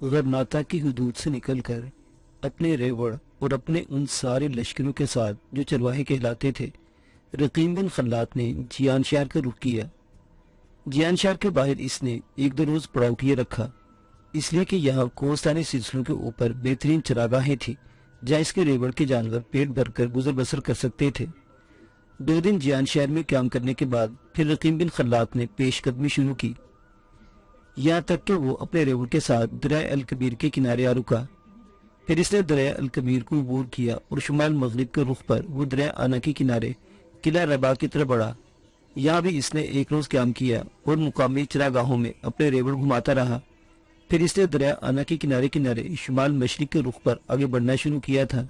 गरनाता की हदूद से निकलकर अपने रेवड़ और अपने उन सारे लश्करों के साथ जो चरवाहे कहलाते थे, रकीम बिन खल्लात ने जियान शहर का रुख किया। जियान शहर के बाहर इसने एक दो रोज पड़ाव किए रखा, इसलिए कि यहाँ कोस्तानी सिलसिलों के ऊपर बेहतरीन चरागाहें थी जहाँ इसके रेवड़ के जानवर पेट भरकर गुजर बसर कर सकते थे। 2 दिन जियान शहर में काम करने के बाद फिर रकीम बिन खल्लात ने पेशकदमी शुरू की, यहाँ तक कि वो अपने रेवड़ के साथ दरिया अल कबीर के किनारे आ रुका। फिर इसने दरिया अल कबीर को अबूर किया और शुमाल मगरिब के रुख पर वो दरिया आना के किनारे किला रबा की तरफ बढ़ा। यहाँ भी इसने एक रोज काम किया और मुकामी चरागाहों में अपने रेवड़ घुमाता रहा। फिर इसने दरिया आना के किनारे किनारे शुमाल मशरिक के रुख पर आगे बढ़ना शुरू किया था,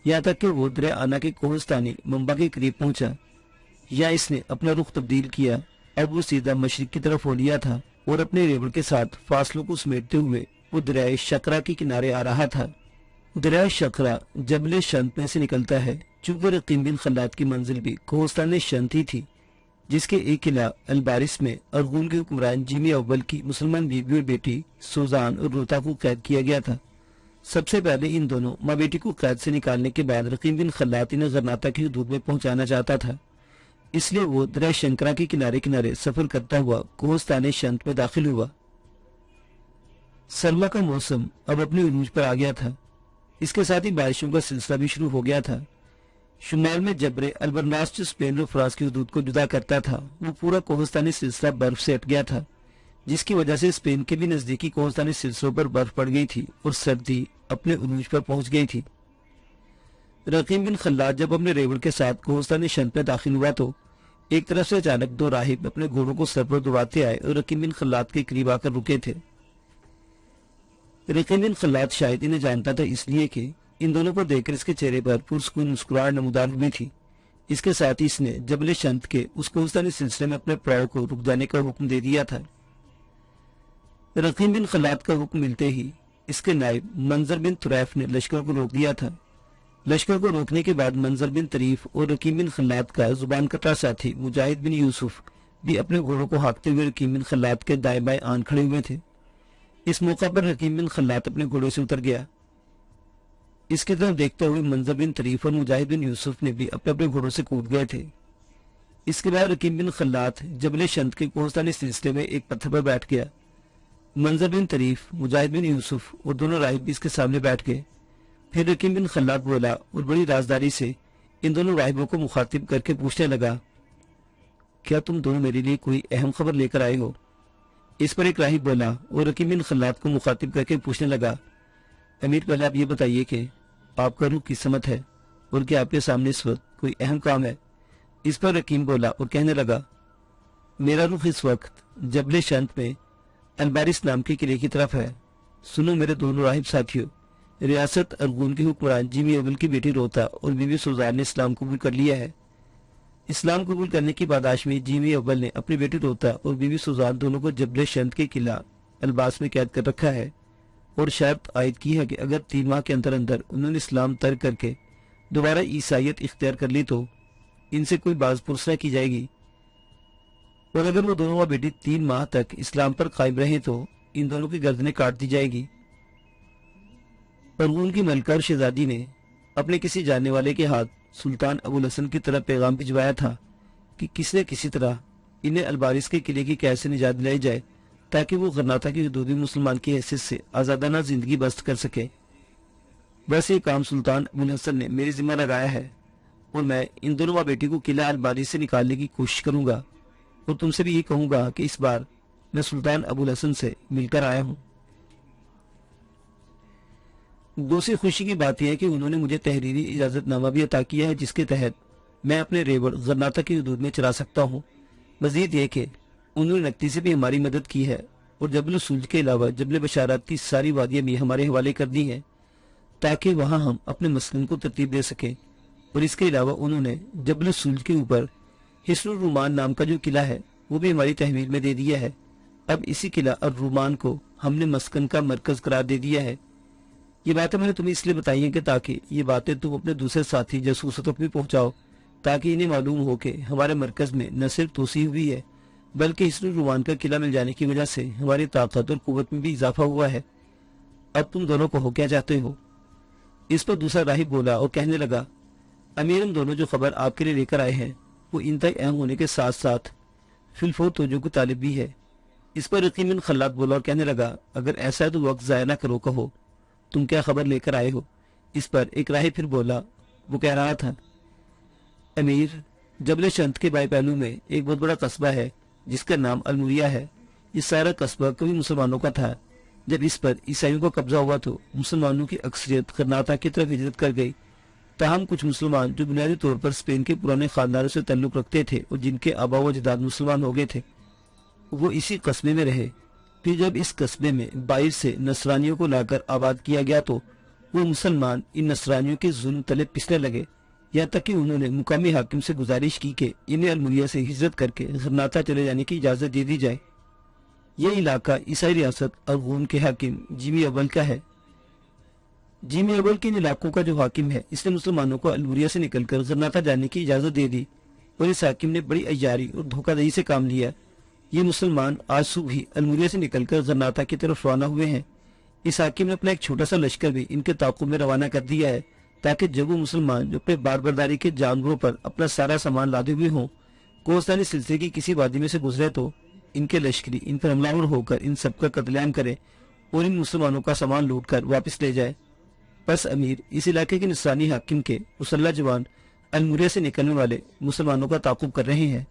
यहाँ तक कि वो दरिया आना के कोहस्तानी मुंबा के करीब पहुंचा। यहाँ इसने अपना रुख तब्दील किया। अब वो सीधा मशरिक की तरफ हो लिया था और अपने रेवड़ के साथ फासलों को समेटते हुए वो दरिया शकरा के किनारे आ रहा था। दरिया शकरा जबल शंत में से निकलता है। चूंकि रकीम बिन खल्लात की मंजिल भी कोहस्तान शंत ही थी, जिसके एक किला अलबारिस में अरगून के हुक्मरान जिमी अव्वल की मुसलमान बीबी और बेटी सुजान और रोता को कैद किया गया था। सबसे पहले इन दोनों माँ बेटी को कैद से निकालने के बाद रकीम बिन खल्लात इन्हें गरनाता की हदूद में पहुंचाना चाहता था, इसलिए वो दरिया शंकरा के किनारे किनारे सफर करता हुआ कोहस्तान शंत में दाखिल हुआ। सरमा का मौसम अब अपनी उरूज पर आ गया था। इसके साथ ही बारिशों का सिलसिला भी शुरू हो गया था। शुमाल में जबरे अल्बरनास जो स्पेन और फ्रांस की हदूद को जुदा करता था, वो पूरा कोहस्तानी सिलसिला बर्फ से हट गया था, जिसकी वजह से स्पेन के भी नजदीकी कोहस्तानी सिलसिलों पर बर्फ पड़ गई थी और सर्दी अपने उरूज पर पहुंच गई थी। रकीम बिन खल्लात जब अपने रेवड़ के साथ कोहस्तानी शंत में दाखिल हुआ तो एक तरफ से अचानक 2 राहिब अपने घोड़ों को सर पर दौड़ाते आए और रकीम बिन खल्लात के करीब आकर रुके थे। रकीम बिन खल्लात शायद इन्हें जानता था, इसलिए कि इन दोनों को देखकर इसके चेहरे पर पुरस्कून मुस्कुराहट नमूदार हुई थी। इसके साथ ही इसने जबल शंत के उस कोहस्तानी सिलसिले में अपने पड़ाव को रुक जाने का हुक्म दे दिया था। रकीम बिन खल्लात का हुक्म मिलते ही इसके नायब मंजर बिन तुरैफ ने लश्कर को रोक दिया था। लश्कर को रोकने के बाद मंजर बिन तरीफ और रकीम बिन खल्लात का जुबान कटा साथी मुजाहिद बिन यूसुफ भी अपने घोड़ों को हाँकते हुए रकीम बिन खल्लात के दाएं बाएं आन खड़े हुए थे। इस मौका पर रकीम बिन खल्लात अपने घोड़ों से उतर गया। इसकी तरफ देखते हुए मंजर बिन तरीफ और मुजाहिद बिन यूसुफ ने भी अपने अपने घोड़ों से कूद गए थे। इसके बाद रकीम बिन खल्लात जबल शंत के कोहस्तानी सिलसिले में एक पत्थर पर बैठ गया। मंजर बिन तरीफ, मुजाहिद बिन यूसुफ और दोनों राहिब भी इसके सामने बैठ गए। फिर रकीम बिन खल्लात बोला और बड़ी राजदारी से इन दोनों राहिबों को मुखातिब करके पूछने लगा, क्या तुम दोनों मेरे लिए कोई अहम खबर लेकर आए हो? इस पर एक राहिब बोला और रकीम बिन खल्लात को मुखातिब करके पूछने लगा, अमीर, पहले आप ये बताइए कि आपका रुख किस समत है और क्या आपके सामने इस वक्त कोई अहम काम है? इस पर रकीम बोला और कहने लगा, मेरा रुख इस वक्त जबल शंत में अलबारिस नाम के किले की तरफ है। सुनो मेरे दोनों राहिब साथियों, रियासत अरगून के हुक्मरान जिमी अव्वल की बेटी रोता और बीवी सुजान ने इस्लाम कबूल कर लिया है। इस्लाम कबूल करने की पादाश में जिमी अव्वल ने अपनी बेटी रोता और बीवी सुजान दोनों को जबल शंत के किला अलबास में कैद कर रखा है और शर्त आयद की है कि अगर 3 माह के अंदर अंदर उन्होंने इस्लाम तर्क करके दोबारा ईसाइयत इख्तियार कर ली तो इनसे कोई बाज पुरसा की जाएगी, और अगर वो दोनों बेटी 3 माह तक इस्लाम पर कायम रहे तो इन दोनों की गर्दनें काट दी जाएगी। अरगून की मलका और शहजादी ने अपने किसी जानने वाले के हाथ सुल्तान अबुल हसन की तरफ पैगाम भिजवाया था कि किसी तरह इन्हें अलबारिस के किले की कैद से निजात दिलाई जाए ताकि वो गरनाता की हदूदी मुसलमान की हैसियत से आज़ादाना जिंदगी बसर कर सके। बस ये काम सुल्तान अबुल हसन ने मेरी जिम्मा लगाया है और मैं इन दोनों माँ बेटी को किला अलबारिस से निकालने की कोशिश करूंगा, और तुमसे भी ये कहूंगा कि इस बार मैं सुल्तान अबुल हसन से मिलकर आया हूँ। दूसरी खुशी की बात यह है कि उन्होंने मुझे तहरीरी इजाजतनामा भी अता किया है, जिसके तहत मैं अपने रेवड़ गरनाता की हदूद में चला सकता हूँ। मजीद ये कि उन्होंने नकदी से भी हमारी मदद की है और जबल सुल्ज के अलावा जबल बशारत की सारी वादियां भी हमारे हवाले कर दी हैं ताकि वहां हम अपने मसलन को तरतीब दे सकें। और इसके अलावा उन्होंने जबल सुल्ज के ऊपर हिस्नुर रुमान नाम का जो किला है वो भी हमारी तहवील में दे दिया है। अब इसी किला और रुमान को हमने मस्कन का मरकज करार दे दिया है। ये बातें मैंने तुम्हें इसलिए बताई हैं कि ताकि ये बातें तुम अपने दूसरे साथी जासूसों तक भी पहुंचाओ, ताकि इन्हें मालूम हो कि हमारे मरकज में न सिर्फ तोसी हुई है बल्कि हिस्नुर रुमान का किला मिल जाने की वजह से हमारी ताकत और कुव्वत में भी इजाफा हुआ है। अब तुम दोनों को हो क्या चाहते हो? इस पर दूसरा राहिब बोला और कहने लगा, अमीर, हम दोनों जो खबर आपके लिए लेकर आए हैं वो इंतहाई अहम होने के साथ साथ फिलफौर तवज्जो को तालिब भी है। इस पर रकीम बिन खल्लाद बोला और कहने लगा, अगर ऐसा है तो वक्त ज़ाया ना करो, कहो तुम क्या खबर लेकर आए हो? इस पर एक राहिब फिर बोला, वो कह रहा था, अमीर, जबल शंत के बाएं पहलू में एक बहुत बड़ा कस्बा है जिसका नाम अलमुरिया है। ये सारा कस्बा कभी मुसलमानों का था। जब इस पर ईसाइयों का कब्जा हुआ तो मुसलमानों की अक्सरियत कर्नाटक की तरफ हिजरत कर गई। ताहम कुछ मुसलमान जो बुनियादी तौर पर स्पेन के पुराने खानदानों से ताल्लुक रखते थे और जिनके आबा व अजदाद मुसलमान हो गए थे, वो इसी कस्बे में रहे। फिर जब इस कस्बे में बाहर से नसरानियों को लाकर आबाद किया गया तो वो मुसलमान इन नसरानियों के जुल्म तले पिसने लगे, यहाँ तक कि उन्होंने मुकामी हाकिम से गुजारिश की कि इन्हें अलमुरिया से हिजरत करके गर्नाता चले जाने की इजाज़त दे दी जाए। यह इलाका ईसाई रियासत अरगून के हाकिम जिमी अव्वल का है। जिमी अव्वल के इन इलाकों का जो हाकिम है, इसने मुसलमानों को अलमुरिया से निकलकर गर्नाता जाने की इजाज़त दे दी और इस हाकिम ने बड़ी अय्यारी और धोखाधड़ी से काम लिया। ये मुसलमान आज सुबह ही अलमुरिया से निकलकर गर्नाता की तरफ रवाना हुए हैं। इस हाकिम ने अपना एक छोटा सा लश्कर भी इनके ताक़ुब में रवाना कर दिया है ताकि जब वो मुसलमान जो अपने बारबरदारी के जानवरों पर अपना सारा सामान लादे हुए हों, कोहस्तानी सिलसिले की किसी वादी में से गुजरे तो इनके लश्करी इन पर हमलावर होकर इन सबका कत्लेआम करे और इन मुसलमानों का सामान लूट कर वापस ले जाए। बस अमीर, इस इलाके के निसरानी हाकिम के मुसल्ला जवान अलमुरिया से निकलने वाले मुसलमानों का ताक़ुब कर रहे हैं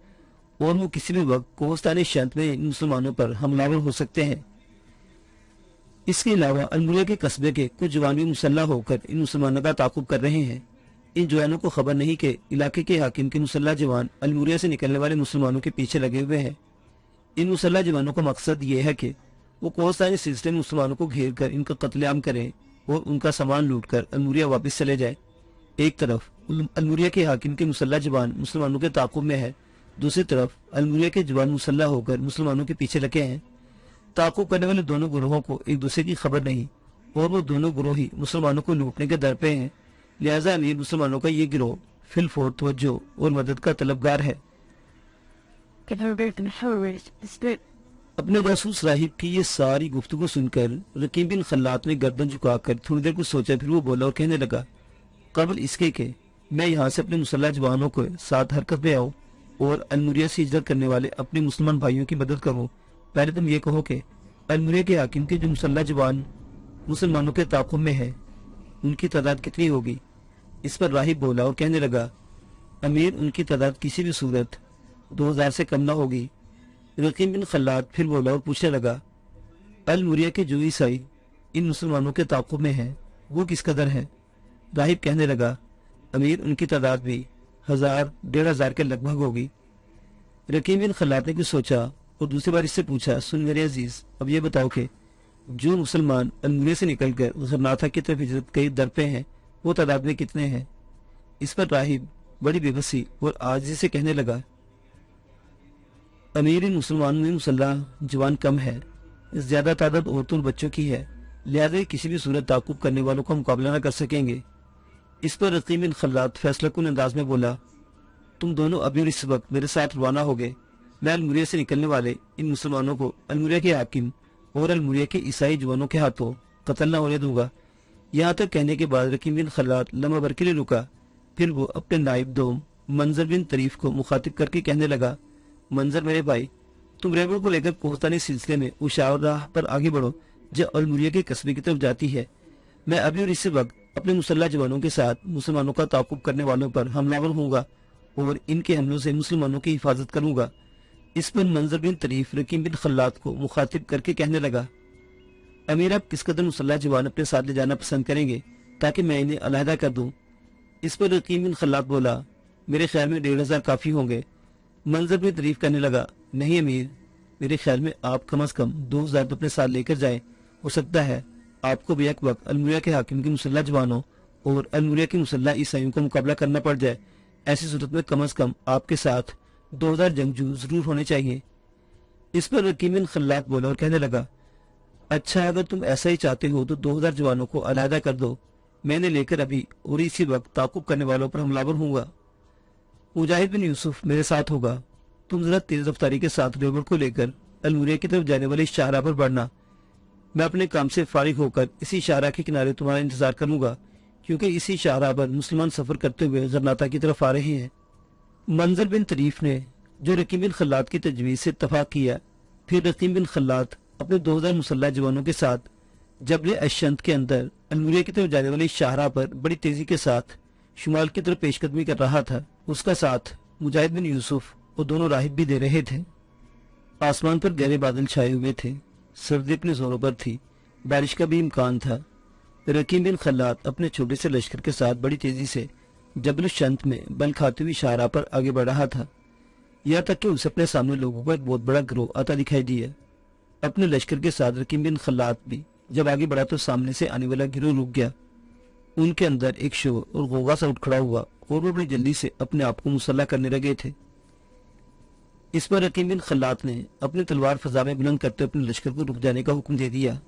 और वो किसी भी वक्त कोहस्तानी शंत में इन मुसलमानों पर हमलावर हो सकते हैं। इसके अलावा अलमुरिया के कस्बे के कुछ जवान भी मुसल्ला होकर इन मुसलमानों का ताक़ुब कर रहे हैं। इन जवानों को खबर नहीं कि इलाके के हाकिम के मुसल्ला जवान अलमुरिया से निकलने वाले मुसलमानों के पीछे लगे हुए हैं। इन मुसल्ला जवानों का मकसद ये है कि वो कोहस्तानी सिलसिले में मुसलमानों को घेर कर इनका कत्लेआम करें और उनका सामान लूट कर अलमुरिया वापस चले जाए। एक तरफ अलमुरिया के हाकिम के मुसल्ला जवान मुसलमानों के ताक़ुब में है, दूसरी तरफ अलमुरिया के जवान मुसल्ला होकर मुसलमानों के पीछे लगे हैं। ताक़ुब करने वाले दोनों गिरोहों को एक दूसरे की खबर नहीं और वो दोनों गिरोह ही मुसलमानों को लूटने के दर पे हैं। लिहाजा अमीर मुसलमानों का ये गिरोह फिलफौर तवज्जो और मदद का तलबगार है। अपने जासूस राहिब की ये सारी गुफ्तगू सुनकर रकीब बिन खल्लात ने गर्दन झुकाकर थोड़ी देर कुछ सोचा, फिर वो बोला और कहने लगा, कबल इसके के मैं यहाँ से अपने मुसल्ला जवानों को साथ हरकत में आऊँ और अलमुरिया से हिजरत करने वाले अपने मुसलमान भाइयों की मदद करूँ। पहले तुम ये कहो कि अलमुरिया के हाकिम के जो मुसल्ला जवान मुसलमानों के ताक़ुब में है उनकी तादाद कितनी होगी? इस पर राहिब बोला और कहने लगा, अमीर, उनकी तादाद किसी भी सूरत 2000 से कम ना होगी। रकीब बिन खल्लाद फिर बोला और पूछने लगा, अलमुरिया के जो ईसाई इन मुसलमानों के ताक़ुब में है वो किस कदर है? राहिब कहने लगा, अमीर, उनकी तादाद भी 1000-1500 के लगभग होगी। रकीब बिन खल्लाद ने कुछ सोचा और दूसरी बार इससे पूछा, सुन मेरे अजीज, अब ये बताओ कि जो मुसलमान अलमुरिया से निकलकर गर्नाता की तरफ हिजरत कई दर पे हैं वो तादाद में कितने हैं? इस पर राहिब बड़ी बेबसी और आजिज़ी से कहने लगा, अमीर, इन मुसलमानों में मुसल्ला जवान कम है, ज्यादा तादाद औरतों और बच्चों की है, लिहाजा किसी भी सूरत ताक़ुब करने वालों का मुकाबला न कर सकेंगे। इस पर रकीब बिन खल्लाद फैसला कुन अंदाज में बोला, तुम दोनों अभी और इस वक्त मेरे साथ रवाना हो गए। मैं अलमुरिया से निकलने वाले इन मुसलमानों को अलमुरिया के हाकिम और अलमुरिया के ईसाई जवानों के हाथों कत्ल न होने दूंगा। यहाँ तक कहने के बाद रकीब बिन खल्लाद लम्हा भर के लिए रुका, फिर वो अपने नाइब दोम मंजर बिन तरीफ को मुखातिब करके कहने लगा, मंजर मेरे भाई, तुम रेबड़ को लेकर कोहस्तानी सिलसिले में उस राह पर आगे बढ़ो जो अलमुरिया के कस्बे की तरफ जाती है। मैं अभी और इसी वक्त अपने मुसल्ला जवानों के साथ मुसलमानों का ताक़ुब करने वालों पर हमलावर होऊंगा और इनके हमलों से मुसलमानों की हिफाजत करूंगा। इस पर मंजर बिन तरीफ रकीब बिन खल्लाद को मुखातिब करके कहने लगा, अमीर, आप किस कदर मुसल्ला जवान अपने साथ ले जाना पसंद करेंगे ताकि मैं इन्हें अलहदा कर दूं? इस पर रकीब बिन खल्लाद बोला, मेरे ख्याल में 1500 काफी होंगे। मंजर बिन तरीफ कहने लगा, नहीं अमीर, मेरे ख्याल में आप कम अज कम 2000 तो अपने साथ लेकर जाए। हो सकता है आपको भी एक वक्त अलमुरिया के हाकिम के मुसल्ला जवानों और अलमुरिया के मुसल्ला ईसाइयों का मुकाबला करना पड़ जाए। ऐसी सूरत में कम अज कम आपके साथ 2000 जंगजू जरूर होने चाहिए। इस पर रकीब बिन खल्लाद बोला और कहने लगा, अच्छा, अगर तुम ऐसा ही चाहते हो तो 2000 जवानों को अलहदा कर दो, मैंने लेकर अभी और इसी वक्त ताक़ुब करने वालों पर हमलावर हूँगा। मुजाहिद बिन यूसुफ मेरे साथ होगा। तुम जरा तेज रफ्तारी के साथ रेबड़ को लेकर अलमुरिया की तरफ जाने वाले इस शाहराह पर बढ़ना। मैं अपने काम से फारिग होकर इसी शाहरा के किनारे तुम्हारा इंतजार करूंगा, क्योंकि इसी शाहरा पर मुसलमान सफर करते हुए गरनाता की तरफ आ रहे हैं। मंजर बिन तरीफ ने जो रकीम बिन खल्लात की तजवीज़ से इत्तफाक किया, फिर रकीम बिन खल्लात अपने 2000 मुसल्लह जवानों के साथ जबल अशंत के अंदर अलमुरिया की तरफ जाने वाली शाहरा पर बड़ी तेजी के साथ शुमाल की तरफ पेशकदमी कर रहा था। उसका साथ मुजाहिद बिन यूसुफ और दोनों राहिब भी दे रहे थे। आसमान पर गहरे बादल छाए हुए थे, सर्दी अपने जोरों पर थी, बारिश का भी इम्कान था। रकीम बिन खल्लात अपने छोटे से लश्कर के साथ बड़ी तेजी से जबल शंत में बल खाती हुई शाहरा पर आगे बढ़ रहा था, यहाँ तक कि उसे अपने सामने लोगों का एक बहुत बड़ा गिरोह आता दिखाई दिया। अपने लश्कर के साथ रकीम बिन खल्लात भी जब आगे बढ़ा तो सामने से आने वाला गिरोह रुक गया। उनके अंदर एक शोर और गोगा सा उठ खड़ा हुआ और वो बड़ी जल्दी से अपने आप को मुसल्ला करने लगे थे। इस पर रकीम बिन खल्लात ने अपनी तलवार फजा में बुलंद करते अपने लश्कर को रुक जाने का हुक्म दे दिया।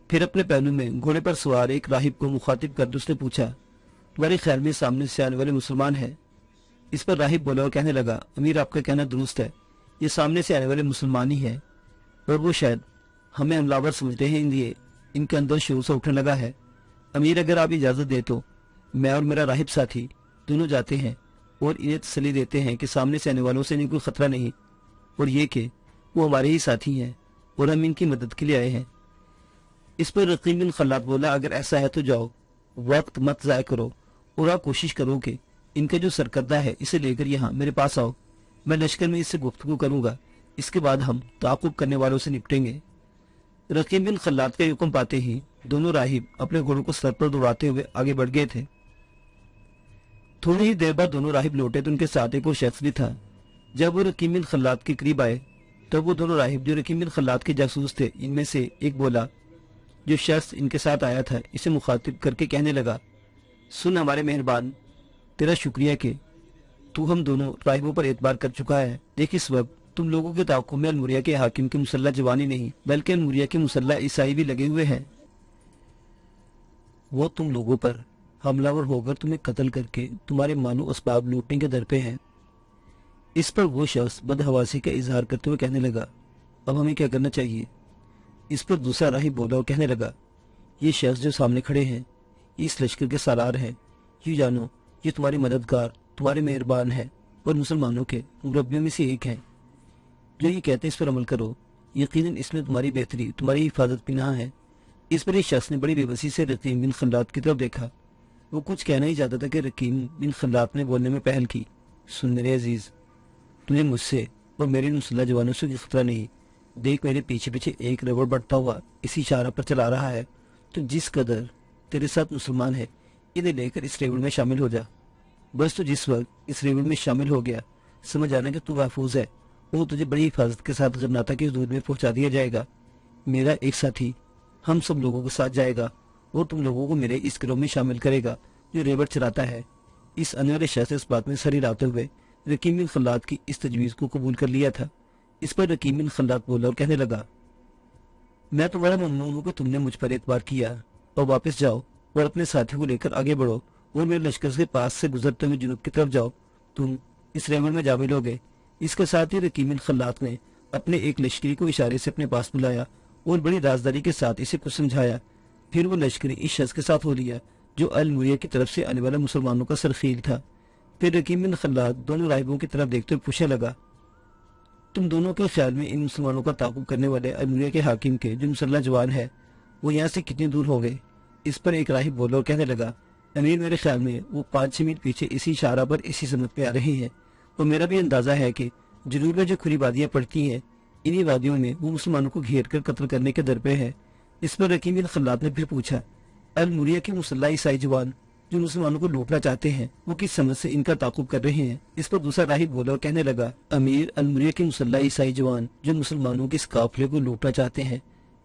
फिर अपने पहलू में घोड़े पर सवार एक राहिब को मुखातिब करते उसने पूछा, तुम्हारे ख्याल में सामने से आने वाले मुसलमान है? इस पर राहिब बोला और कहने लगा, अमीर आपका कहना दुरुस्त है, ये सामने से आने वाले मुसलमान ही है, और वो शायद हमें हमलावर समझते हैं, इसलिए इनके अंदर शुरू से उठने लगा है। अमीर अगर आप इजाज़त दे तो मैं और मेरा राहिब साथी दोनों जाते हैं और इन्हें तसल्ली देते हैं कि सामने से आने वालों से इन्हें कोई खतरा नहीं, और ये कि वो हमारे ही साथी हैं और हम इनकी मदद के लिए आए हैं। इस पर रकीम बिन खल्लात बोला, अगर ऐसा है तो जाओ, वक्त मत ज़ाया करो और आप कोशिश करो कि इनका जो सरकर्दा है इसे लेकर यहाँ मेरे पास आओ। मैं लश्कर में इससे गुफ्तगू करूंगा, इसके बाद हम ताक़ुब करने वालों से निपटेंगे। रकीम बिन खल्लात का हुक्म पाते ही दोनों राहिब अपने घोड़ों को सर पर दौड़ाते हुए आगे बढ़ गए थे। थोड़ी ही देर बाद दोनों राहिब लौटे तो उनके साथ एक वो शख्स भी था। जब वो रकीम बिन खल्लात के करीब आए तब वो दोनों राहिब जो रकीम बिन खल्लात के जासूस थे, इनमें से एक बोला, जो शख्स इनके साथ आया था इसे मुखातिब करके कहने लगा, सुन हमारे मेहरबान, तेरा शुक्रिया कि तू हम दोनों राहिबों पर एतबार कर चुका है। देख, इस वक्त तुम लोगों के ताक़ुब में अलमुरिया के हाकिम के मुसल्ला जवानी नहीं बल्कि अलमुरिया के मुसल्ला ईसाई भी लगे हुए हैं। वो तुम लोगों पर हमलावर होकर तुम्हें कत्ल करके तुम्हारे मानो असबाब लूटने के दर पे हैं। इस पर वो शख्स बदहवासी का इजहार करते हुए कहने लगा, अब हमें क्या करना चाहिए? इस पर दूसरा राहिब बोला और कहने लगा, ये शख्स जो सामने खड़े हैं इस लश्कर के सालार हैं। यूँ जानो ये तुम्हारे मददगार, तुम्हारे मेहरबान है और मुसलमानों के मुरब्बियों में से एक है। जो ये कहते हैं इस पर अमल करो, यकीनन इसमें तुम्हारी बेहतरी, तुम्हारी हिफाजत पिनाह है। इस पर एक शख्स ने बड़ी बेबसी से रकीम बिन खल्लात की तरफ देखा। वो कुछ कहना ही चाहता था कि रकीम बिन खल्लात ने बोलने में पहल की, सुन मेरे अजीज, तुझे मुझसे और मेरे मुसल्ला जवानों से कोई खतरा नहीं। देख, मेरे पीछे पीछे एक रबड़ बढ़ता हुआ इसी इशारा पर चला रहा है, तो जिस कदर तेरे साथ मुसलमान है इन्हें लेकर इस रेवड़ में शामिल हो जा। बस तो जिस वक्त इस रेवड़ में शामिल हो गया, समझ आना कि तू महफूज है, वो तुझे बड़ी हिफाजत के साथ गरनाता की हदूद में पहुंचा दिया जाएगा। मेरा एक साथी हम सब लोगों के साथ जाएगा और तुम लोगों को मेरे इस गिरोह में शामिल करेगा जो रेवड़ चलाता है। इस अनवर शख्स इस बात में सर हिलाते हुए रकीम बिन खल्लात की इस तजवीज़ को कबूल कर लिया था। इस पर रकीम बिन खल्लात बोला और कहने लगा, मैं तो बड़ा ममनून हूँ कि तुमने मुझ पर एतबार किया, और वापस जाओ और अपने साथियों को लेकर आगे बढ़ो और मेरे लश्कर के पास से गुजरते हुए जुनूब की तरफ जाओ, तुम इस रेवड़ में जा मिलोगे। इसके साथ ही रकीम बिन खल्लात ने अपने एक लश्करी को इशारे से अपने पास बुलाया और बड़ी राजदारी के साथ इसे कुछ समझाया। फिर वो लश्करी इस शख्स के साथ हो लिया जो अलमुरिया की तरफ से आने वाला मुसलमानों का सरखील था। फिर रकीम बिन खल्लात दोनों राहिबों की तरफ देखते हुए पूछने लगा, तुम दोनों के ख्याल में इन मुसलमानों का ताक़ुब करने वाले अलमुरिया के हाकिम के जो मुसल्ला जवान है वो यहाँ से कितनी दूर हो गए? इस पर एक राहिब बोला और कहने लगा, अमीर, मेरे ख्याल में वो 5-6 मील पीछे इसी इशारा पर इसी समत पे आ रही है, और मेरा भी अंदाजा है कि जनूब में जो खुली वादियाँ पड़ती हैं इन्हीं वादियों में वो मुसलमानों को घेर कर कत्ल करने के दर पे है। इस पर रकीम बिन खल्लात ने फिर पूछा, अलमुरिया के मुसल्ला ईसाई जवान जो मुसलमानों को लूटना चाहते हैं वो किस समझ से इनका ताक़ुब कर रहे हैं? इस पर दूसरा राहिब बोला और कहने लगा, अमीर, अलमुरिया के मुसल्ला ईसाई जवान जो मुसलमानों के इस काफिले को लूटना चाहते हैं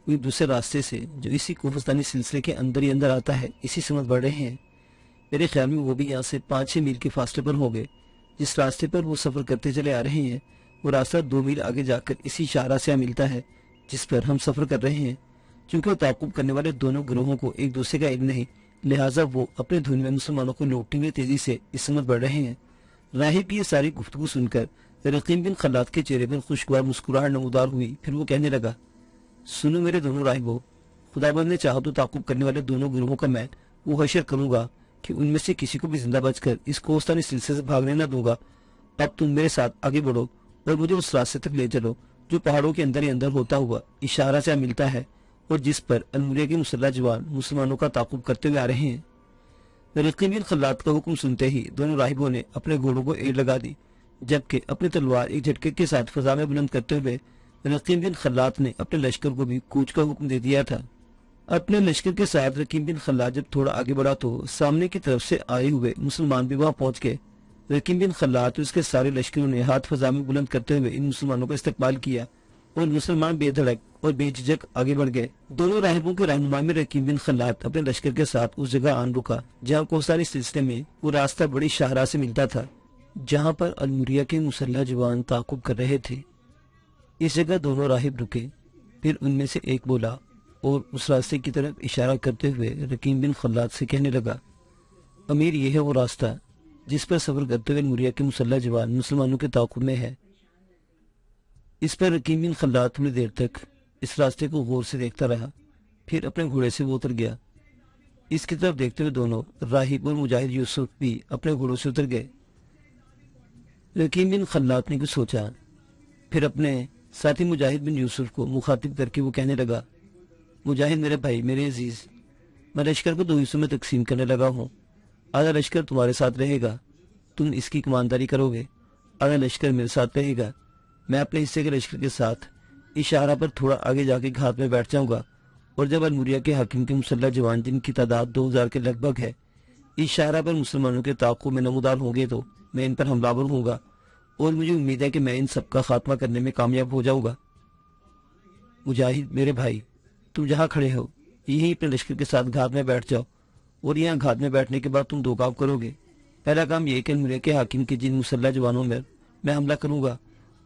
वो दूसरे रास्ते से जो इसी कोफस्तानी सिलसिले के अंदर ही अंदर आता है इसी समझ बढ़ रहे हैं। मेरे ख्याल में वो भी यहाँ से 5-6 मील के फासले पर हो गए। जिस रास्ते पर वो सफर करते चले आ रहे हैं वो रास्ता 2 मील आगे जाकर इसी इशारा से मिलता है जिस पर हम सफर कर रहे हैं। क्योंकि ताक़ुब करने वाले दोनों गिरोहों को एक दूसरे का इल्म नहीं, लिहाजा वो अपने धुन में मुसलमानों को लूटने में तेजी से इस समझ बढ़ रहे हैं। राहिब ये सारी गुफ्तगू सुनकर रकीम बिन खल्लात के चेहरे पर खुशगवार मुस्कुराहट नमूदार हुई। फिर वो कहने लगा, سنو میرے دونوں راہبوں، خداوند نے چاہا تو تعاقب کرنے والے دونوں گروہوں کا میں وہ حشر کروں گا کہ ان میں سے کسی کو بھی زندہ بچ کر اس کوہستانی سلسلے سے بھاگنے نہ دوں گا۔ اب تم میرے ساتھ آگے بڑھو اور مجھے اس راستے تک لے چلو جو پہاڑوں کے اندر ہی اندر ہوتا ہوا اشارہ سے ملتا ہے اور جس پر الموریہ کے مسلح جوان مسلمانوں کا تعاقب کرتے ہوئے آ رہے ہیں۔ رقیم بن خلاد کا حکم سنتے ہی دونوں راہبوں نے اپنے گھوڑوں کو ایڑ لگا دی، جبکہ اپنی تلوار ایک جھٹکے کے ساتھ فضا میں بلند کرتے ہوئے رقیم بن خلاد نے اپنے لشکر کو بھی کوچ کا حکم دے دیا تھا۔ اپنے لشکر کے ساتھ رقیم بن خلاد جب تھوڑا آگے بڑھا تو سامنے کی طرف سے آئے ہوئے مسلمان بھی وہاں پہنچ گئے۔ رقیم بن خلاد اور اس کے سارے لشکروں نے ہاتھ فضا میں بلند کرتے ہوئے ان مسلمانوں کا استقبال کیا اور مسلمان بے دھڑک اور بے جھجک آگے بڑھ گئے۔ دونوں راہبوں کے رہنمائی میں رقیم بن خلاد اپنے لشکر کے ساتھ اس جگہ آن رکا جہاں کوہستانی سلسلے میں وہ راستہ بڑی شاہراہ سے ملتا تھا جہاں پر الموریہ کے مسلح جوان تعاقب کر رہے تھے۔ اس جگہ دونوں راہب رکے، پھر ان میں سے ایک بولا اور اس راستے کی طرف اشارہ کرتے ہوئے رقیم بن خلاد سے کہنے لگا، امیر، یہ ہے وہ راستہ جس پر سفر کرتے ہوئے الموریہ کے مسلح جوان مسلمانوں کے تعاقب میں ہے۔ اس پر رقیم بن خلاد تھوڑی دیر تک اس راستے کو غور سے دیکھتا رہا، پھر اپنے گھوڑے سے وہ اتر گیا۔ اس کی طرف دیکھتے ہوئے دونوں راہب اور مجاہد یوسف بھی اپنے گھوڑوں سے اتر گئے۔ رقیم بن خلاد نے کچھ سوچا، پھر اپنے ساتھی مجاہد بن یوسف کو مخاطب کر کے وہ کہنے لگا، مجاہد میرے بھائی، میرے عزیز، میں لشکر کو 2 حصوں میں تقسیم کرنے لگا ہوں۔ آدھا لشکر تمہارے ساتھ رہے گا، تم اس کی کمانداری کرو گے، آدھا لشکر میرے ساتھ رہے گا۔ میں اپنے حصے کے لشکر کے ساتھ اشارہ پر تھوڑا آگے جا کے گھات میں بیٹھ جاؤں گا، اور جب الموریہ کے حاکم کے مسلح جوان جن کی تعداد 2000 کے لگ بھگ ہے اشارہ پر مسلمانوں کے تعاقب میں نمودار ہوں گے تو میں ان پر حملہ آور ہوں گا، اور مجھے امید ہے کہ میں ان سب کا خاتمہ کرنے میں کامیاب ہو جاؤں گا۔ مجاہد میرے بھائی، تم جہاں کھڑے ہو یہیں اپنے لشکر کے ساتھ گھات میں بیٹھ جاؤ، اور یہاں گھات میں بیٹھنے کے بعد تم 2 کام کرو گے۔ پہلا کام یہ کہ الموریہ کے حاکم کے جن مسلح جوانوں میں حملہ کروں گا،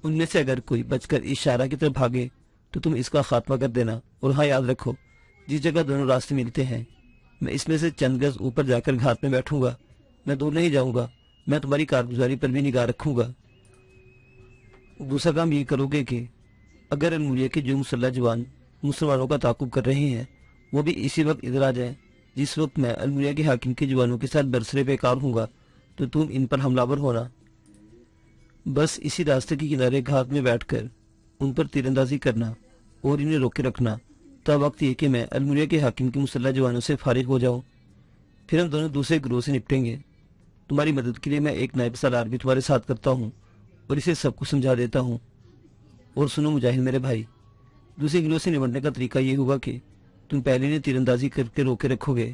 ان میں سے اگر کوئی بچ کر اشارہ کی طرف بھاگے تو تم اس کا خاتمہ کر دینا، اور ہاں یاد رکھو، جس جگہ دونوں راستے ملتے ہیں میں اس میں سے چند گز اوپر جا کر گھات میں بیٹھوں گا، میں دور نہیں جاؤں گا، میں تمہاری کارگزاری پر بھی نگاہ رکھوں گا۔ دوسرا کام یہ کرو گے کہ اگر الموریہ کے جو مسلح جوان مسلمانوں کا تعاقب کر رہے ہیں وہ بھی اسی وقت ادھر آ جائیں جس وقت میں الموریہ کے حاکم کے جوانوں کے ساتھ برسرے بیکار ہوں گا، تو تم ان پر حملہ آور ہونا۔ بس اسی راستے کے کنارے گھات میں بیٹھ کر ان پر تیر اندازی کرنا اور انہیں روکے رکھنا تا وقت یہ کہ میں الموریہ کے حاکم کے مسلح جوانوں سے فارغ ہو جاؤں، پھر ہم دونوں دوسرے گروہ سے نپٹیں گے۔ تمہاری مدد کے لیے میں ایک نائب سالار بھی تمہارے ساتھ کرتا ہوں اور اسے سب کو سمجھا دیتا ہوں۔ اور سنو مجاہد میرے بھائی، دوسرے گروہ سے نمٹنے کا طریقہ یہ ہوگا کہ تم پہلے نے تیر اندازی کر کے روکے رکھو گے،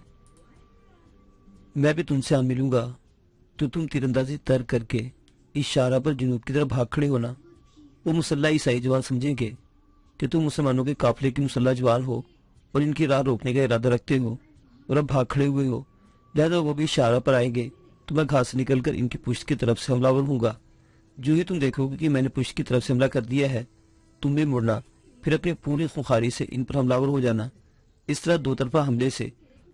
میں بھی تم سے آ ملوں گا تو تم تیر اندازی ترک کر کے اشارہ پر جنوب کی طرف بھاگ کھڑے ہونا۔ وہ مسلح عیسائی جوان سمجھیں گے کہ تم مسلمانوں کے قافلے کی مسلح جوان ہو اور ان کی راہ روکنے کا ارادہ رکھتے ہو اور اب بھاگ کھڑے ہوئے ہو، لہذا وہ بھی اشارہ پر آئیں گے تو میں گھاس سے نکل کر ان کی پشت کی طرف سے حملہ آور ہوں گا۔ جو ہی تم دیکھو گے کہ میں نے پشت کی طرف سے حملہ کر دیا ہے، تم بھی مڑنا، پھر اپنے پوری خونخواری سے ان پر حملہ آور ہو جانا۔ اس طرح 2 طرفہ حملے سے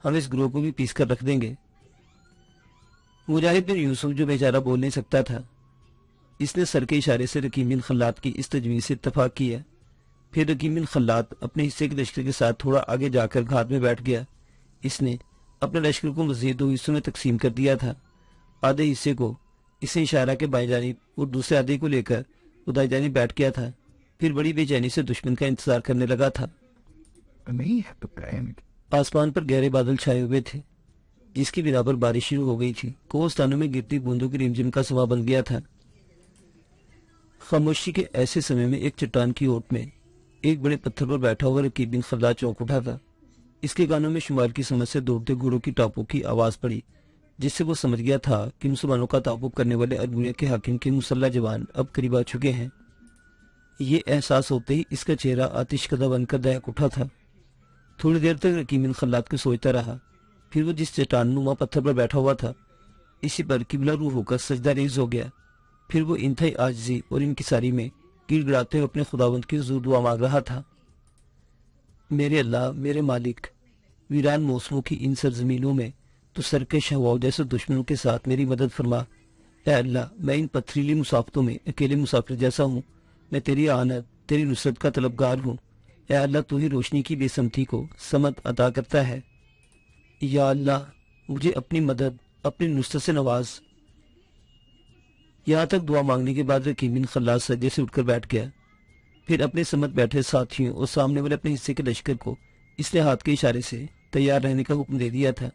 ہم اس گروہ کو بھی پیس کر رکھ دیں گے۔ مجاہد بن یوسف جو بیچارہ بول نہیں سکتا تھا، اس نے سر کے اشارے سے رقیم بن خلاد کی اس تجویز سے اتفاق کیا۔ پھر رقیم بن خلاد اپنے حصے کے لشکر کے ساتھ تھوڑا آگے جا کر گھات میں بیٹھ گیا۔ اس نے اپنے لشکر کو مزید 2 حصوں میں تقسیم کر دیا تھا۔ آدھے حصے کو اسے اشارہ کے بائیں جانب اور دوسرے آدھے کو لے کر وہ دائیں جانب بیٹھ گیا تھا، پھر بڑی بے چینی سے دشمن کا انتظار کرنے لگا تھا۔ آسمان پر گہرے بادل چھائے ہوئے تھے جس کی بنا پر بارش شروع ہو گئی تھی۔ کوہستانوں میں گرتی بوندوں کی رمجم کا سما بن گیا تھا۔ خاموشی کے ایسے سمے میں ایک چٹان کی اوٹ میں ایک بڑے پتھر پر بیٹھا ہوا رقیب بن خلاد چونک اٹھا تھا۔ اس کے کانوں میں شمال کی سمجھ سے دوڑتے گھوڑوں کی ٹاپوں کی آواز پڑی، جس سے وہ سمجھ گیا تھا کہ مسلمانوں کا تعاقب کرنے والے الموریہ کے حاکم کے مسلح جوان اب قریب آ چکے ہیں۔ یہ احساس ہوتے ہی اس کا چہرہ آتش کدہ بن کر دہک اٹھا تھا۔ تھوڑی دیر تک رقیب بن خلاد کو سوچتا رہا، پھر وہ جس چٹان نما پتھر پر بیٹھا ہوا تھا اسی پر قبلہ روح ہو کر سجدہ ریز ہو گیا۔ پھر وہ انتہائی عاجزی اور انکساری میں گڑ گڑاتے ہوئے اپنے خداوند کی حضور دعا مانگ رہا تھا۔ میرے اللہ، میرے مالک، ویران موسموں کی ان سرزمینوں میں تو سرکش ہواؤں جیسے دشمنوں کے ساتھ میری مدد فرما۔ اے اللہ، میں ان پتھریلی مسافتوں میں اکیلے مسافر جیسا ہوں، میں تیری آنت، تیری نصرت کا طلبگار ہوں۔ اے اللہ تو ہی روشنی کی بے سمتی کو سمت عطا کرتا ہے۔ یا اللہ مجھے اپنی مدد اپنی نصرت سے نواز۔ یہاں تک دعا مانگنے کے بعد رقیم بن خلاد سجدے سے اٹھ کر بیٹھ گیا، پھر اپنے سمت بیٹھے ساتھیوں اور سامنے والے اپنے حصے کے لشکر کو اس نے ہاتھ کے اشارے سے تیار رہنے کا حکم دے دیا تھا،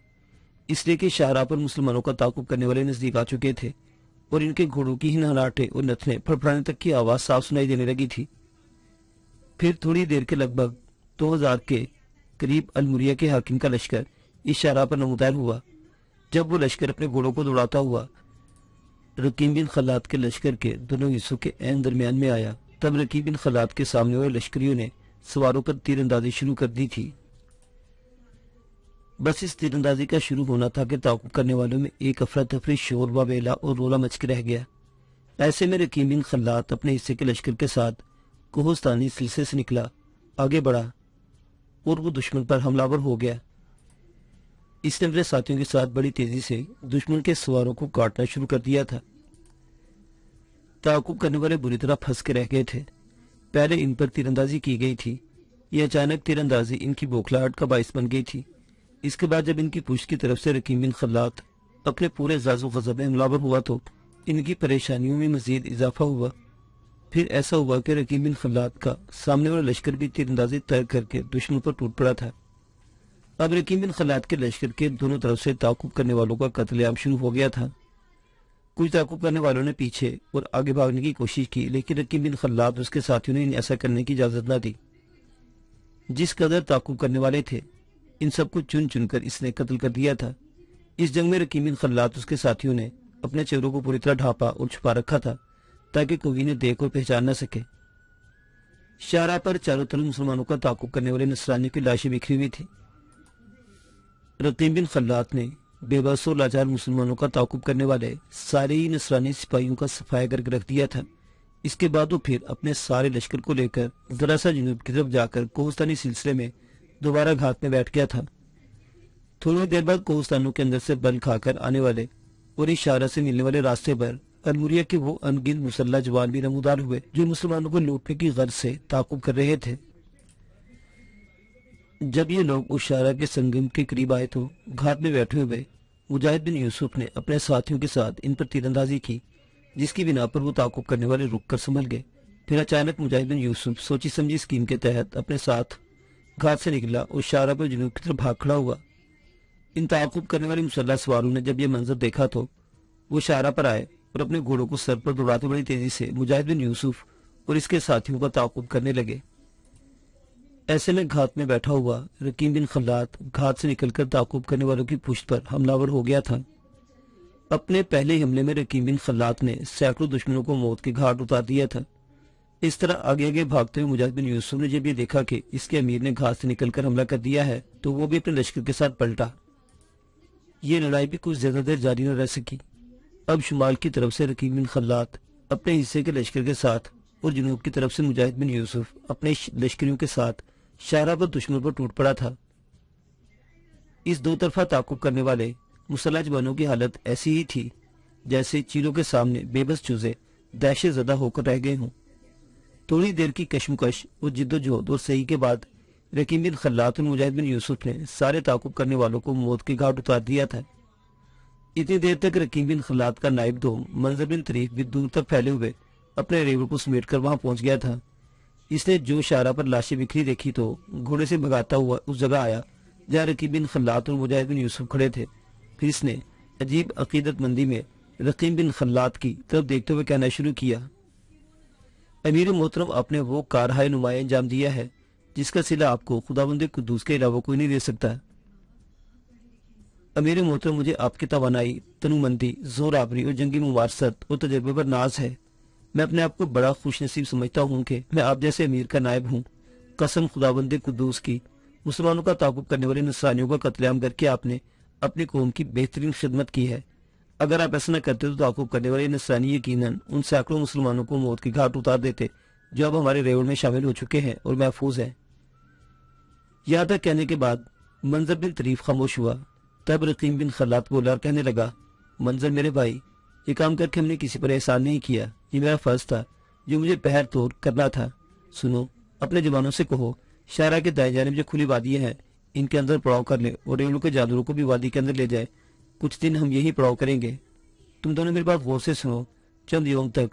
اس لیے کہ شاہراہ پر مسلمانوں کا تعاقب کرنے والے نزدیک آ چکے تھے اور ان کے گھوڑوں کی ہنہناہٹیں اور نتھنے پھڑپھڑانے تک کی آواز صاف سنائی دینے لگی تھی۔ پھر تھوڑی دیر کے لگ بھگ 2000 کے قریب المریہ کے حاکم کا لشکر اس شاہراہ پر نمودار ہوا۔ جب وہ لشکر اپنے گھوڑوں کو دوڑاتا ہوا رقیم بن خلاد کے لشکر کے دونوں حصوں کے عین درمیان میں آیا، تب رقیم بن خلاد کے سامنے والے لشکریوں نے سواروں پر تیر اندازی شروع کر دی تھی۔ بس اس تیر اندازی کا شروع ہونا تھا کہ تعاقب کرنے والوں میں ایک افراتفری، شور وابیلا اور رولا مچ کے رہ گیا۔ ایسے میں رقیم بن خلاد اپنے حصے کے لشکر کے ساتھ کوہستانی سلسلے سے نکلا، آگے بڑھا اور وہ دشمن پر حملہ آور ہو گیا۔ اس نے اپنے ساتھیوں کے ساتھ بڑی تیزی سے دشمن کے سواروں کو کاٹنا شروع کر دیا تھا۔ تعاقب کرنے والے بری طرح پھنس کے رہ گئے تھے۔ پہلے ان پر تیر اندازی کی گئی تھی، یہ اچانک تیر اندازی ان کی بوکھلاہٹ کا باعث بن گئی تھی۔ اس کے بعد جب ان کی پشت کی طرف سے رقیم بن خلاد اپنے پورے زاز و غضب میں حملہ آور ہوا تو ان کی پریشانیوں میں مزید اضافہ ہوا۔ پھر ایسا ہوا کہ رقیم بن خلاد کا سامنے والا لشکر بھی تیر اندازی ترک کر کے دشمن پر ٹوٹ پڑا تھا۔ اب رقیم بن خلاد کے لشکر کے دونوں طرف سے تعاقب کرنے والوں کا قتل عام شروع ہو گیا تھا۔ کچھ تعاقب کرنے والوں نے پیچھے اور آگے بھاگنے کی کوشش کی، لیکن رقیم بن خلاد اس کے ساتھیوں نے انہیں ایسا کرنے کی اجازت نہ دی۔ جس قدر تعاقب کرنے والے تھے ان سب کو چن چن کر اس نے قتل کر دیا تھا۔ اس جنگ میں رقیم بن خلاد اس کے ساتھیوں نے اپنے چہروں کو پوری طرح ڈھانپا اور چھپا رکھا تھا تاکہ کوئی انہیں دیکھ اور پہچان نہ سکے۔ شاہراہ پر چاروں طرف مسلمانوں کا تعاقب کرنے والے نصرانیوں کی لاشیں بکھری ہوئی تھی۔ رقیم بن خلاد نے بے بس اور لاچار مسلمانوں کا تعاقب کرنے والے سارے ہی نصرانی سپاہیوں کا صفایا کر کے رکھ دیا تھا۔ اس کے بعد وہ پھر اپنے سارے لشکر کو لے کر ذرا سا جنوب کی طرف جا کر کوہستانی سلسلے میں دوبارہ گھات میں بیٹھ گیا تھا۔ تھوڑی دیر بعد کوہستانوں کے اندر سے بل کھا کر آنے والے اور اس شاہراہ سے ملنے والے راستے پر المریہ کے وہ انگن مسلح جوان بھی نمودار ہوئے جو مسلمانوں کو لوٹنے کی غرض سے تعاقب کر رہے تھے۔ جب یہ لوگ اس شاہراہ کے سنگم کے قریب آئے تو گھات میں بیٹھے ہوئے مجاہد بن یوسف نے اپنے ساتھیوں کے ساتھ ان پر تیر اندازی کی، جس کی بنا پر وہ تعاقب کرنے والے رک کر سنبھل گئے۔ پھر اچانک مجاہد بن یوسف سوچی سمجھی اسکیم کے تحت اپنے ساتھ گھات سے نکلا اور شاہراہ پر جنوب کی طرف بھاگ کھڑا ہوا۔ ان تعاقب کرنے والے مسلح سواروں نے جب یہ منظر دیکھا تو وہ شاہراہ پر آئے اور اپنے گھوڑوں کو سر پر دوڑاتے بڑی تیزی سے مجاہد بن یوسف اور اس کے ساتھیوں کا تعاقب کرنے لگے۔ ایسے میں گھات میں بیٹھا ہوا رقیم بن خلاد گھات سے نکل کر تعاقب کرنے والوں کی پشت پر حملہ آور ہو گیا تھا۔ اپنے پہلے حملے میں رقیم بن خلاد نے سینکڑوں دشمنوں کو موت کے گھاٹ اتار دیا تھا۔ اس طرح آگے آگے بھاگتے ہوئے مجاہد بن یوسف نے جب یہ دیکھا کہ اس کے امیر نے گھات سے نکل کر حملہ کر دیا ہے تو وہ بھی اپنے لشکر کے ساتھ پلٹا۔ یہ لڑائی بھی کچھ زیادہ دیر جاری نہ رہ سکی۔ اب شمال کی طرف سے رقیم بن خلاد اپنے حصے کے لشکر کے ساتھ اور جنوب کی طرف سے مجاہد بن یوسف اپنے لشکریوں کے ساتھ شاہراہ پر دشمن پر ٹوٹ پڑا تھا۔ اس دو طرفہ تعاقب کرنے والے مسلح جوانوں کی حالت ایسی ہی تھی جیسے چیلوں کے سامنے بے بس چوزے دہشت زدہ ہو کر رہ گئے ہوں۔ تھوڑی دیر کی کشمکش اور جد و جہد اور صحیح کے بعد رقیم بن خلاد اور مجاہد بن یوسف نے سارے تعاقب کرنے والوں کو موت کے گھاٹ اتار دیا تھا۔ اتنی دیر تک رقیم بن خلاد کا نائب دوم منظر بن طریف بھی دور تک پھیلے ہوئے اپنے ریوڑ کو سمیٹ کر وہاں پہنچ گیا تھا۔ اس نے جو شاہراہ پر لاشیں بکھری دیکھی تو گھوڑے سے بھگاتا ہوا اس جگہ آیا جہاں رقیم بن خلاد اور مجاہد بن یوسف کھڑے تھے۔ پھر اس نے عجیب عقیدت مندی میں رقیم بن خلاد کی طرف دیکھتے ہوئے کہنا شروع کیا، امیر محترم، آپ نے وہ کارہائے نمایاں انجام دیا ہے جس کا صلہ آپ کو خداوند قدوس کے علاوہ کوئی نہیں دے سکتا۔ امیر محترم، مجھے آپ کی توانائی، تنومندی، زور آوری اور جنگی ممارست اور تجربے پر ناز ہے۔ میں اپنے آپ کو بڑا خوش نصیب سمجھتا ہوں کہ میں آپ جیسے امیر کا نائب ہوں۔ قسم خداوند قدوس کی، مسلمانوں کا تعاقب کرنے والے نصرانیوں کا قتل عام کر کے آپ نے اپنی قوم کی بہترین خدمت کی ہے۔ اگر آپ ایسا نہ کرتے تو تعاقب کرنے والے نصرانی یقیناً ان سینکڑوں مسلمانوں کو موت کے گھاٹ اتار دیتے جو اب ہمارے ریوڑ میں شامل ہو چکے ہیں اور محفوظ ہیں۔ یہاں تک کہنے کے بعد منظر بن طریف خاموش ہوا۔ تب رقیم بن خلاد بولا اور کہنے لگا، منظر میرے بھائی، یہ کام کر کے ہم نے کسی پر احسان نہیں کیا، یہ میرا فرض تھا جو مجھے پہر توڑ کرنا تھا۔ سنو، اپنے جوانوں سے کہو शाहरा के दाएं जानिब जो खुली वादियां हैं इनके अंदर पड़ाव कर ले और रेवड़ों के जानवरों को भी वादी के अंदर ले जाए। कुछ दिन हम यही पड़ाव करेंगे। तुम दोनों मेरी बात गौर से सुनो। चंद युगों तक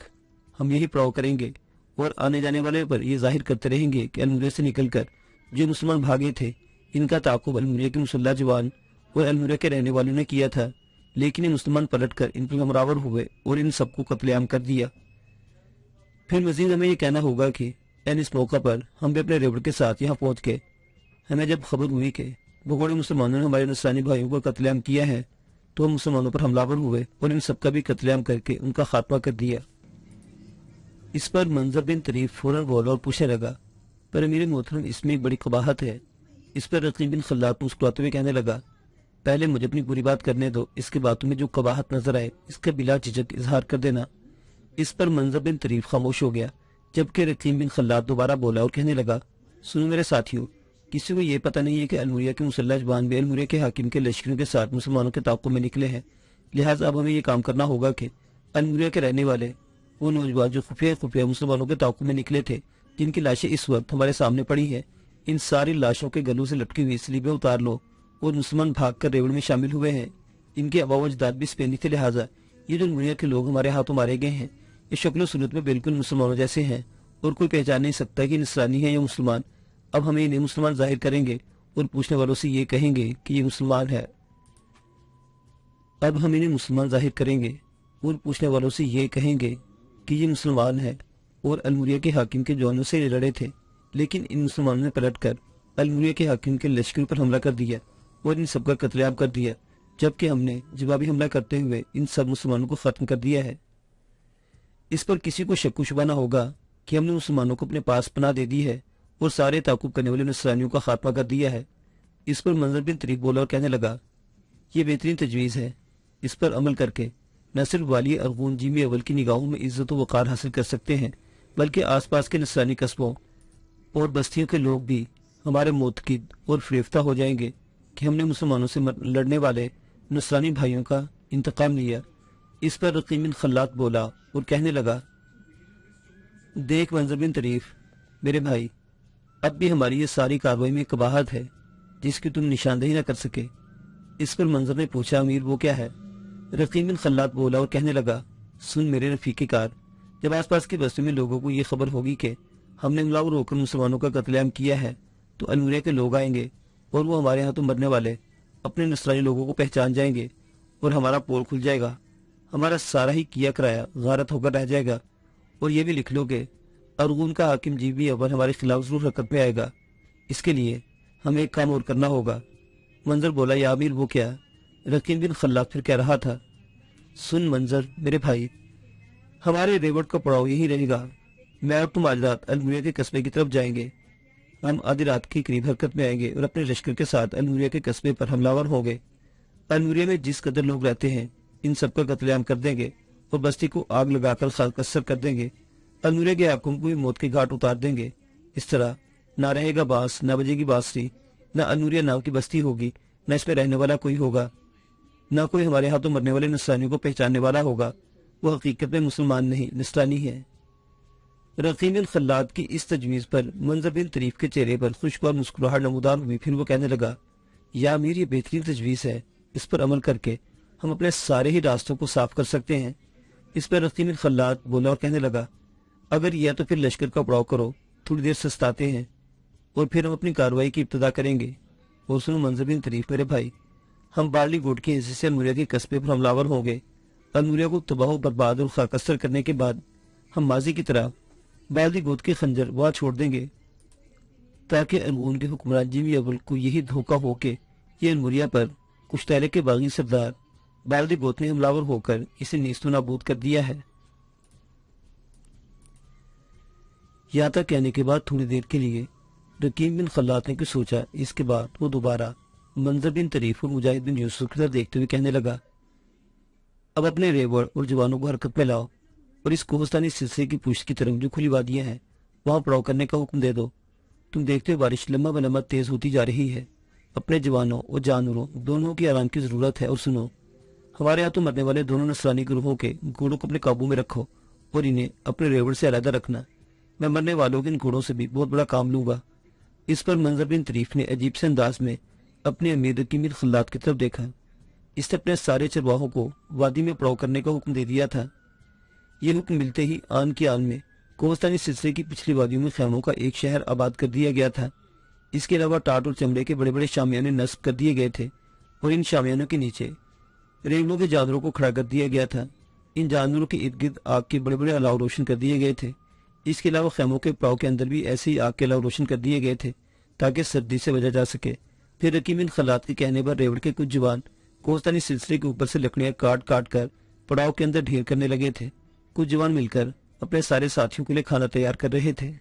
हम यही पड़ाव करेंगे और आने जाने वाले पर ये जाहिर करते रहेंगे कि अलमुरिया से निकलकर जो मुसलमान भागे थे इनका ताकुब अलमुरिया के मुसल्ला जवान और अलमुरिया के रहने वालों ने किया था, लेकिन ये मुसलमान पलटकर इन पर हमरावर हुए और इन सबको कत्लेआम कर दिया। फिर मजीद हमें ये कहना होगा कि इस मौका पर हम भी अपने रेवड़ के साथ यहाँ पहुंच गए। हमें जब खबर हुई कि भगोड़े मुसलमानों ने हमारे नसरानी भाइयों को कत्लेआम किया है तो हम मुसलमानों पर हमलावर हुए और इन सबका भी कत्लेआम करके उनका खात्मा कर दिया। इस पर मंजर बिन तरीफ फौरन बोला और पूछने लगा, पर अमीर मोहतरम इसमें एक बड़ी कबाहत है। इस पर रकीब बिन खल्लात मुस्कुराते हुए कहने लगा, पहले मुझे अपनी पूरी बात करने दो, इसके बातों में जो कबाहत नजर आए इसका बिला झिझक इजहार कर देना। इस पर मंजर बिन तरीफ खामोश हो गया, जबकि रकीब बिन खल्लात दोबारा बोला और कहने लगा, सुनो मेरे साथियों, किसी को ये पता नहीं है कि अलमुरिया के मुसल्ला जवान भी अलमुरिया के हाकिम के लश्करों के साथ मुसलमानों के ताक़ुब में निकले हैं। लिहाजा अब हमें ये काम करना होगा कि अलमुरिया के रहने वाले वो नौजवान जो खुफिया मुसलमानों के ताक़ुब में निकले थे, जिनकी लाशें इस वक्त हमारे सामने पड़ी हैं, इन सारी लाशों के गलों से लटकी हुई स्लीबें उतार लो और मुसलमान भाग कर रेवड़ में शामिल हुए हैं। इनके अबाव अजदाद भी स्पेनी थे, लिहाजा ये जो अलमुरिया के लोग हमारे हाथों मारे गए हैं ये शक्ल सूरत में बिल्कुल मुसलमानों जैसे हैं और कोई पहचान नहीं सकता कि नसरानी है या मुसलमान। अब हमें इन्हें मुसलमान जाहिर करेंगे और पूछने वालों से ये कहेंगे कि ये मुसलमान है। अब हम इन्हें मुसलमान जाहिर करेंगे और पूछने वालों से ये कहेंगे कि ये मुसलमान है और अलमुरिया के हाकिम के जवानों से लड़े थे, लेकिन इन मुसलमानों ने पलटकर अलमुरिया के हाकिम के लश्कर पर हमला कर दिया और इन सबका कत्लेआम कर दिया, जबकि हमने जवाबी हमला करते हुए इन सब मुसलमानों को खत्म कर दिया है। इस पर किसी को शक शुबा न होगा कि हमने मुसलमानों को अपने पास पनाह दे दी है और सारे ताकुब करने वाले नसरानियों का खात्मा कर दिया है। इस पर मंजर बिन तरीफ बोला और कहने लगा, ये बेहतरीन तजवीज़ है। इस पर अमल करके न सिर्फ वाली अरगून जिमी अवल की निगाहों में इज्जत व वक़ार हासिल कर सकते हैं, बल्कि आसपास के नसरानी कस्बों और बस्तियों के लोग भी हमारे मोतकिद और फरेफ्ता हो जाएंगे कि हमने मुसलमानों से लड़ने वाले नसरानी भाइयों का इंतकाम लिया। इस पर रकीब बिन खल्लात बोला और कहने लगा, देख मंजर बिन तरीफ मेरे भाई, अब भी हमारी ये सारी कार्रवाई में कबाहत है जिसकी तुम निशानदेही न कर सके। इस पर मंजर ने पूछा, अमीर वो क्या है? रकीब बिन खल्लात बोला और कहने लगा, सुन मेरे रफीके कार, जब आसपास की बस्तियों में लोगों को ये खबर होगी कि हमने हमलावर होकर मुसलमानों का कत्लेआम किया है तो अलमुरिया के लोग आएंगे और वो हमारे यहाँ तो मरने वाले अपने नसरानी लोगों को पहचान जाएंगे और हमारा पोल खुल जाएगा। हमारा सारा ही किया कराया गारत होकर रह जाएगा। और ये भी लिख लो कि अरगून का हाकिम जीबी अव्वल हमारे खिलाफ जरूर हरकत में आएगा। इसके लिए हमें एक काम और करना होगा। मंजर बोला, या अमीर वो क्या? रकीब बिन खल्लात फिर कह रहा था, सुन मंजर मेरे भाई, हमारे रेवड़ का पड़ाव यही रहेगा। मैं और तुम आज रात अलमुरिया के कस्बे की तरफ जाएंगे। हम आधी रात के करीब हरकत में आएंगे और अपने लश्कर के साथ अलमुरिया के कस्बे पर हमलावर होंगे। अलमुरिया में जिस कदर लोग रहते हैं इन सबका कत्लेआम कर देंगे और बस्ती को आग लगाकर खाकसर कर देंगे। अलमुरिया के हाकिम को भी मौत के घाट उतार देंगे। इस तरह ना रहेगा बांस, ना बजेगी बांसुरी, न अलमुरिया नाम की बस्ती होगी, न इसमें रहने वाला कोई होगा, न कोई हमारे हाथों मरने वाले नसरानियों को पहचानने वाला होगा। वो हकीकत में मुसलमान नहीं नसरानी है। रकीब बिन खल्लात की इस तजवीज़ पर मंजर बिन तरीफ के चेहरे पर खुशगवार मुस्कुराहट नमूदार हुई। फिर वो कहने लगा, या अमीर ये बेहतरीन तजवीज़ है, इस पर अमल करके हम अपने सारे ही रास्तों को साफ कर सकते हैं। इस पर रकीब बिन खल्लात बोला और कहने लगा, अगर यह तो फिर लश्कर का पड़ाव करो, थोड़ी देर सस्ताते हैं और फिर हम अपनी कार्रवाई की इब्तिदा करेंगे। और सुनो मंजर बिन तरीफ मेरे भाई, हम बारली गोट के हिस्से से अलमुरिया के कस्बे पर हमलावर होंगे। अलमुरिया को तबाह बर्बाद और खाकसर करने के बाद हम माजी की तरह बारली गोट के खंजर वहां छोड़ देंगे, ताकि अरगून के हुक्मरान जिमी अव्वल को यही धोखा हो के ये अलमुरिया पर कुश्तैले के बागी सरदार बारली गोट ने हमलावर होकर इसे नीस्तो नाबूद कर दिया है। यहाँ तक कहने के बाद थोड़ी देर के लिए रकीब बिन खल्लात ने कुछ सोचा। इसके बाद वो दोबारा मंजर बिन तरीफ और मुजाहिद बिन यूसुफ की तरफ देखते हुए कहने लगा, अब अपने रेवड़ और जवानों को हरकत में लाओ और इस कोहस्तानी सिलसिले की पुष्ट की तरफ जो खुली वादियां हैं वहां पड़ाव करने का हुक्म दे दो। तुम देखते हो बारिश लम्बा ब लम्बा तेज होती जा रही है। अपने जवानों और जानवरों दोनों की आराम की जरूरत है। और सुनो, हमारे यहाँ तो मरने वाले दोनों नसरानी ग्रोहों के घोड़ों को अपने काबू में रखो और इन्हें अपने रेवड़ से अलहदा रखना। मैं मरने वालों के इन घोड़ों से भी बहुत बड़ा काम लूंगा। इस पर मंजर बिन तरीफ ने अजीब से अंदाज में अपने अमीर रकीम बिन खल्लाद की तरफ देखा। इसने अपने सारे चरवाहों को वादी में पड़ाव करने का हुक्म दे दिया था। ये हुक्म मिलते ही आन की आन में कोहस्तानी सिलसिले की पिछली वादियों में खैमों का एक शहर आबाद कर दिया गया था। इसके अलावा टाट और चमड़े के बड़े बड़े शामियाने नस्ब कर दिए गए थे और इन शामियानों के नीचे रेंगनों के जानवरों को खड़ा कर दिया गया था। इन जानवरों के इर्द गिर्द आग के बड़े बड़े अलाव रोशन कर दिए गए थे। इसके अलावा खैमों के पड़ाव के अंदर भी ऐसे ही आग के अलाव रोशन कर दिए गए थे ताकि सर्दी से बचा जा सके। फिर रकीम बिन खल्लाद के कहने पर रेवड़ के कुछ जवान कोहस्तानी सिलसिले के ऊपर से लकड़ियां काट काट कर पड़ाव के अंदर ढेर करने लगे थे। कुछ जवान मिलकर अपने सारे साथियों के लिए खाना तैयार कर रहे थे।